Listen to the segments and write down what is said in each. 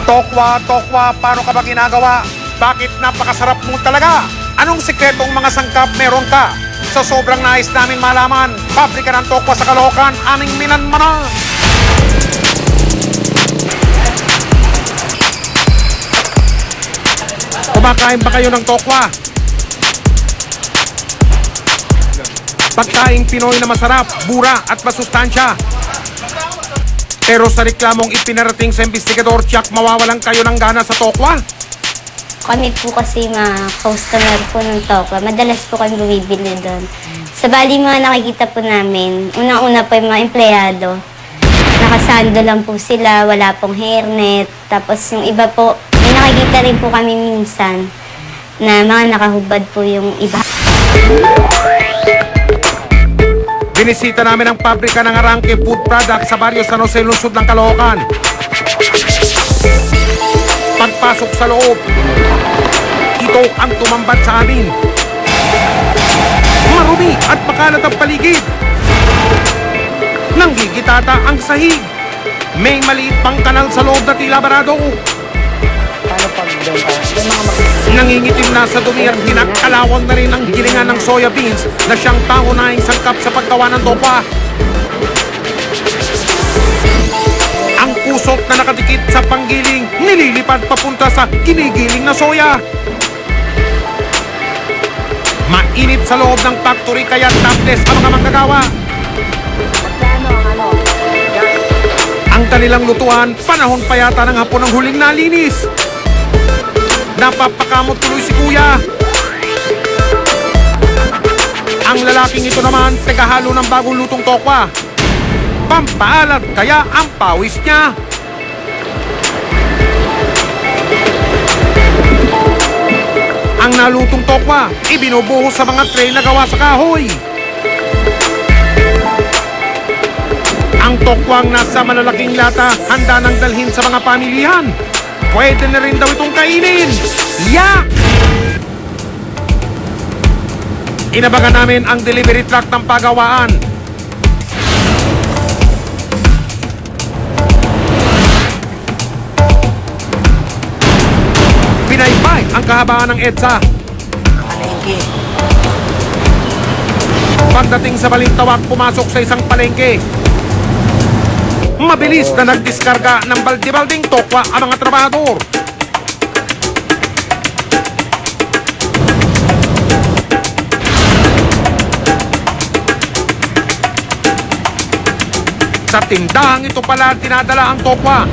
Tokwa, Tokwa, paano ka ba ginagawa? Bakit napakasarap mo talaga? Anong sikretong mga sangkap meron ka? Sa sobrang nais namin malaman, pabrika ng Tokwa sa Caloocan, aming minanmanan. Kumakain ba kayo ng Tokwa? Pagkaing Pinoy na masarap, mura at masustansya. Pero sa reklamong ipinarating sa investigador, tiyak mawawalan kayo ng gana sa Tokwa? Kami po kasi mga customer po ng Tokwa. Madalas po kami bumibili doon. Sa bali mga nakikita po namin, unang-una po yung mga empleyado. Nakasando lang po sila, wala pong hairnet. Tapos yung iba po, may nakikita rin po kami minsan na mga nakahubad po yung iba. Binisita namin ang pabrika ng Arangke Food Products sa Barrio San Jose, lungsod ng Caloocan. Pagpasok sa loob, ito ang tumambad sa amin. Marumi at makalat ang paligid. Nanggigitata ang sahig. May maliit pang kanal sa loob na tila barado. Nangingitim na sa dumi at kinakalawan na rin ang gilingan ng soya beans na siyang pangunahing sangkap sa paggawa ng Tokwa. Ang pusot na nakadikit sa panggiling nililipad papunta sa ginigiling na soya. Mainit sa loob ng factory kaya topless ang mga manggagawa. Ang kanilang lutuan, panahon pa yata ng hapon ang huling nalinis. Napapakamot tuloy si Kuya. Ang lalaking ito naman, tagahalo ng bagong lutong Tokwa. Pampaalat kaya ang pawis niya. Ang nalutong Tokwa, ibinubuhos sa mga tray na gawa sa kahoy. Ang Tokwang nasa malalaking lata, handa nang dalhin sa mga pamilihan. Pwede na rin daw itong kainin. Yak! Inabangan namin ang delivery truck ng pagawaan. Binaybay ang kahabaan ng EDSA. Palengke. Pagdating sa Balintawak, pumasok sa isang palengke. Mabilis na nagdiskarga ng balde-balding Tokwa ang mga trabahador. Sa tindahang ito pala tinadala ang Tokwa.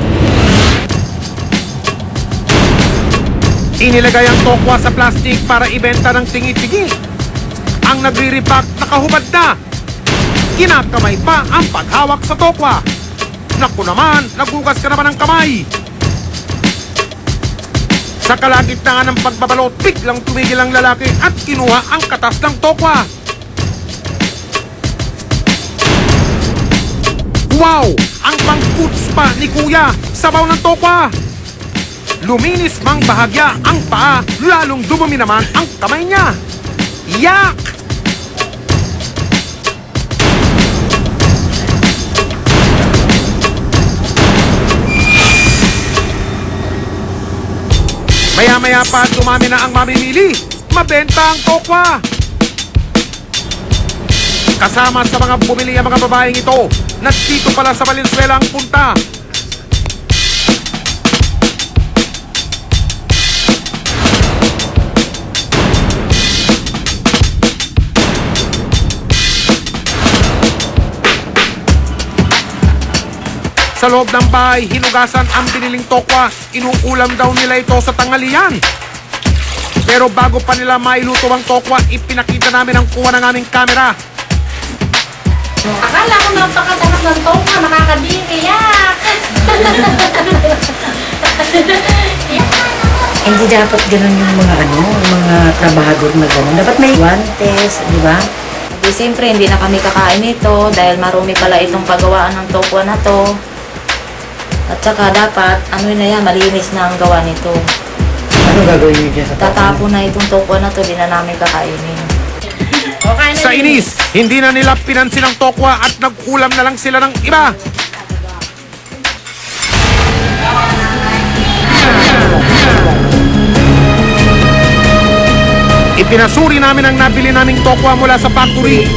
Inilagay ang Tokwa sa plastic para ibenta ng tingi-tingi. Ang nagre-repack nakahubad na. Kinakamay pa ang paghawak sa Tokwa. Naku naman, nagugas ka naman ng kamay. Sa kalagitnaan ng pagbabalot, biglang tumigil ang lalaki at kinuha ang katas ng Tokwa. Wow! Ang pang-foods pa ni Kuya, sabaw ng Tokwa. Luminis mang bahagya ang paa, lalong dumumi naman ang kamay niya. Yak! Maya-maya pa dumami na ang mamimili. Mabenta ang Tokwa. Kasama sa mga bumili ang mga babaeng ito. Nandito pala sa Valenzuela ang punta. Sa loob ng bahay, hinugasan ang biniling Tokwa. Inuulam daw nila ito sa tanghalian. Pero bago pa nila mailuto ang Tokwa, ipinakita namin ang kuha ng aming kamera. Akala ko napakasarap ng Tokwa, nakakadiri, yak! Hindi dapat ganun yung mga trabahador na ganun. Dapat may guantes, di ba? Di siyempre, hindi na kami kakain ito dahil marumi pala itong paggawaan ng Tokwa na to. At saka dapat, malinis na ang gawa nito. Ano gagawin niyo dyan sa Tatapon na itong Tokwa na to, di na namin kakainin. Sa inis, hindi na nila pinansin ang Tokwa at nag-ulam na lang sila ng iba. Ipinasuri namin ang nabili naming tokwa mula sa factory